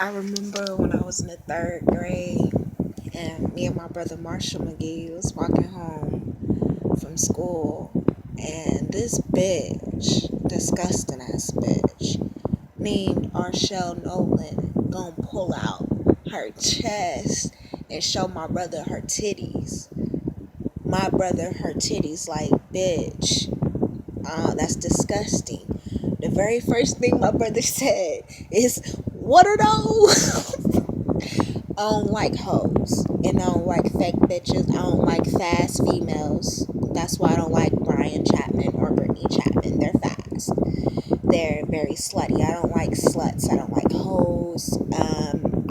I remember when I was in the third grade and me and my brother Marshall McGee was walking home from school and this bitch, disgusting ass bitch, named Arshelle Nolan gonna pull out her chest and show my brother her titties. My brother her titties like bitch. That's disgusting. The very first thing my brother said is, "What are those?" I don't like hoes and I don't like fake bitches. I don't like fast females. That's why I don't like Brian Chapman or Brittany Chapman. They're fast. They're very slutty. I don't like sluts. I don't like hoes.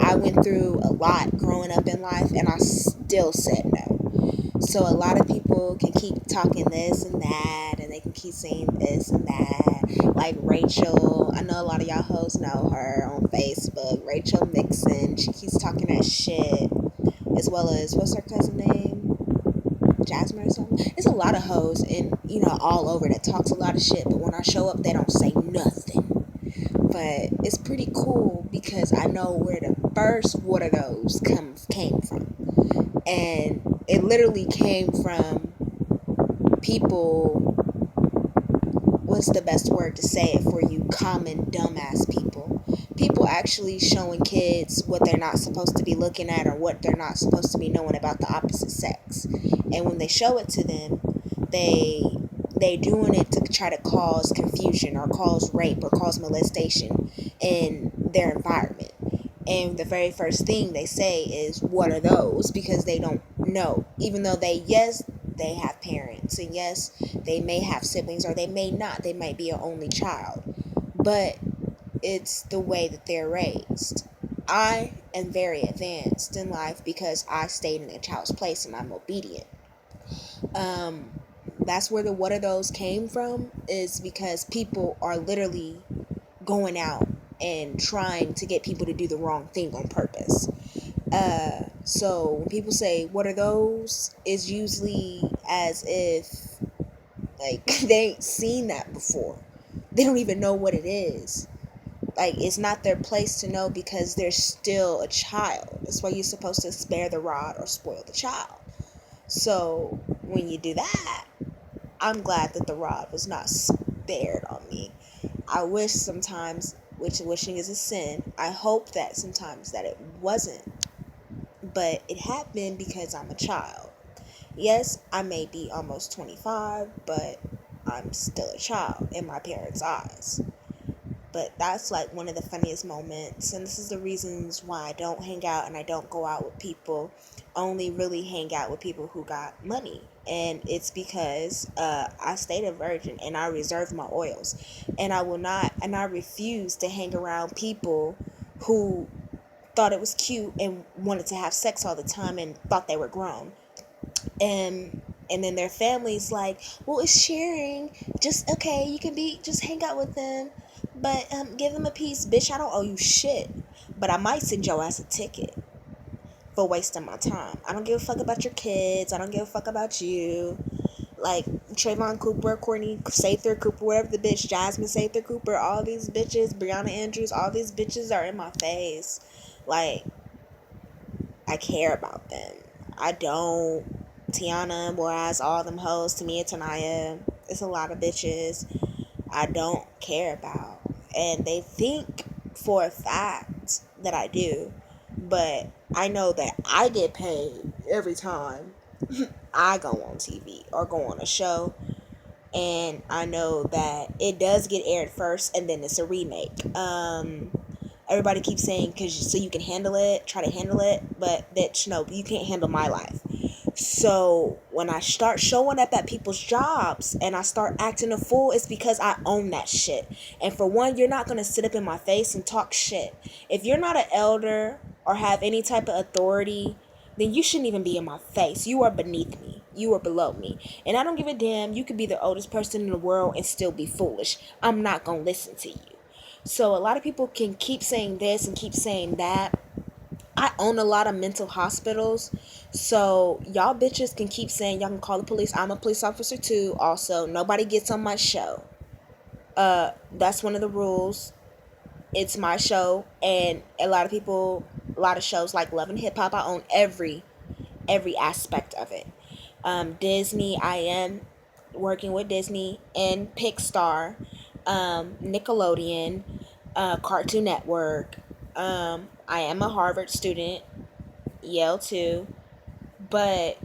I went through a lot growing up in life and I still said no. So a lot of people can keep talking this and that, and they can keep saying this and that. Like Rachel, I know a lot of y'all hoes know her on Facebook. Rachel Mixon, she keeps talking that shit. As well as what's her cousin name? Jasmine or something. It's a lot of hoes and all over that talks a lot of shit, but when I show up, they don't say nothing. But it's pretty cool because I know where the first one of those came from, and it literally came from people. What's the best word to say it for you common dumbass people actually showing kids what they're not supposed to be looking at or what they're not supposed to be knowing about the opposite sex, and when they show it to them, they they doing it to try to cause confusion or cause rape or cause molestation in their environment. And the very first thing they say is, "What are those?" Because they don't know. Even though yes, they have parents, and yes, they may have siblings, or they may not. They might be an only child. But it's the way that they're raised. I am very advanced in life because I stayed in a child's place and I'm obedient. Um, that's where the "what are those" came from, is because people are literally going out and trying to get people to do the wrong thing on purpose. So when people say "what are those," is usually as if like they ain't seen that before. They don't even know what it is. Like, it's not their place to know because they're still a child. That's why you're supposed to spare the rod or spoil the child. So when you do that, I'm glad that the rod was not spared on me. I wish sometimes, which wishing is a sin, I hope that sometimes that it wasn't, but it happened because I'm a child. Yes, I may be almost 25, but I'm still a child in my parents' eyes. But that's like one of the funniest moments, and this is the reasons why I don't hang out and I don't go out with people. Only really hang out with people who got money, and it's because I stayed a virgin and I reserved my oils, and I will not, and I refuse to hang around people who thought it was cute and wanted to have sex all the time and thought they were grown. And then their family's like, "Well, it's sharing. Just okay, you can be just hang out with them, but give them a piece, bitch. I don't owe you shit, but I might send your ass a ticket for wasting my time. I don't give a fuck about your kids. I don't give a fuck about you." Like Trayvon Cooper, Courtney Sather Cooper, whatever the bitch, Jasmine Sather Cooper, all these bitches, Brianna Andrews, all these bitches are in my face. Like, I care about them. I don't. Tiana, Moraz, all them hoes, Tamia, Tanaya, it's a lot of bitches I don't care about. And they think for a fact that I do. But I know that I get paid every time I go on TV or go on a show. And I know that it does get aired first and then it's a remake. Everybody keeps saying, because so you can handle it, try to handle it, but bitch, no, you can't handle my life. So when I start showing up at people's jobs and I start acting a fool, it's because I own that shit. And for one, you're not going to sit up in my face and talk shit. If you're not an elder or have any type of authority, then you shouldn't even be in my face. You are beneath me. You are below me. And I don't give a damn. You could be the oldest person in the world and still be foolish. I'm not going to listen to you. So a lot of people can keep saying this and keep saying that. I own a lot of mental hospitals. So y'all bitches can keep saying y'all can call the police. I'm a police officer too. Also, nobody gets on my show. That's one of the rules. It's my show, and a lot of people, a lot of shows like Love and Hip Hop, I own every aspect of it. Disney, I am working with Disney and Pixar, Nickelodeon, Cartoon Network. I am a Harvard student, Yale too, but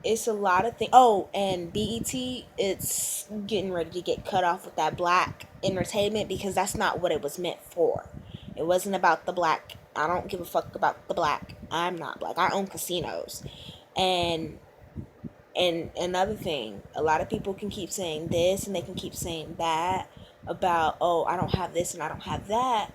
it's a lot of things. Oh, and BET, it's getting ready to get cut off with that black entertainment because that's not what it was meant for. It wasn't about the black. I don't give a fuck about the black. I'm not black. I own casinos. And another thing, a lot of people can keep saying this and they can keep saying that about, oh, I don't have this and I don't have that.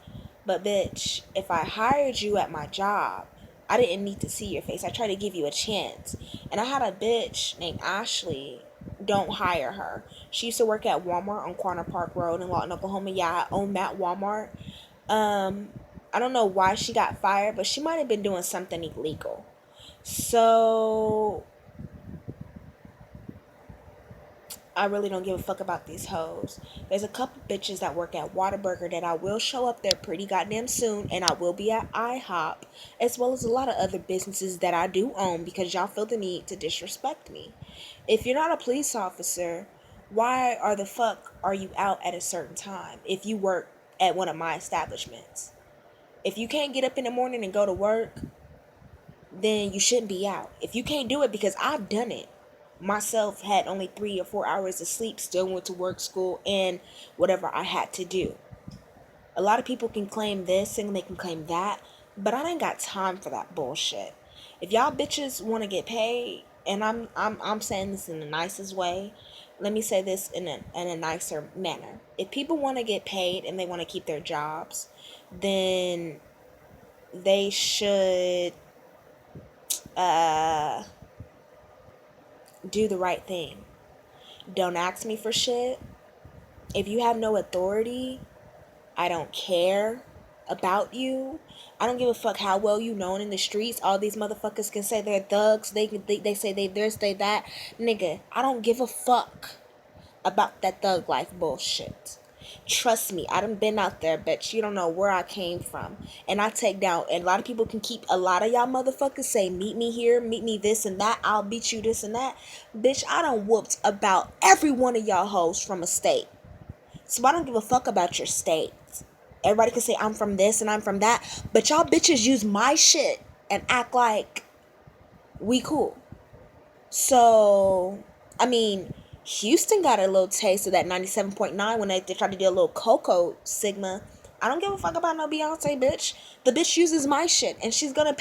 But bitch, if I hired you at my job, I didn't need to see your face. I tried to give you a chance. And I had a bitch named Ashley. Don't hire her. She used to work at Walmart on Corner Park Road in Lawton, Oklahoma. Yeah, I own that Walmart. I don't know why she got fired, but she might have been doing something illegal. So I really don't give a fuck about these hoes. There's a couple bitches that work at Whataburger that I will show up there pretty goddamn soon, and I will be at IHOP, as well as a lot of other businesses that I do own because y'all feel the need to disrespect me. If you're not a police officer, why are the fuck are you out at a certain time if you work at one of my establishments? If you can't get up in the morning and go to work, then you shouldn't be out. If you can't do it, because I've done it myself, had only 3 or 4 hours of sleep, still went to work, school, and whatever I had to do. A lot of people can claim this and they can claim that, but I ain't got time for that bullshit. If y'all bitches want to get paid, and I'm saying this in the nicest way, let me say this in a nicer manner. If people want to get paid and they want to keep their jobs, then they should do the right thing. Don't ask me for shit. If you have no authority, I don't care about you. I don't give a fuck how well you known in the streets. All these motherfuckers can say they're thugs. They say they this, they that. Nigga, I don't give a fuck about that thug life bullshit. Trust me, I done been out there, bitch. You don't know where I came from. And I take down, and a lot of people can keep, a lot of y'all motherfuckers say, meet me here, meet me this and that, I'll beat you this and that. Bitch, I done whooped about every one of y'all hoes from a state. So I don't give a fuck about your state. Everybody can say I'm from this and I'm from that, but y'all bitches use my shit and act like we cool. So, I mean, Houston got a little taste of that 97.9 when they tried to do a little Coco Sigma. I don't give a fuck about no Beyonce, bitch. The bitch uses my shit and she's gonna pay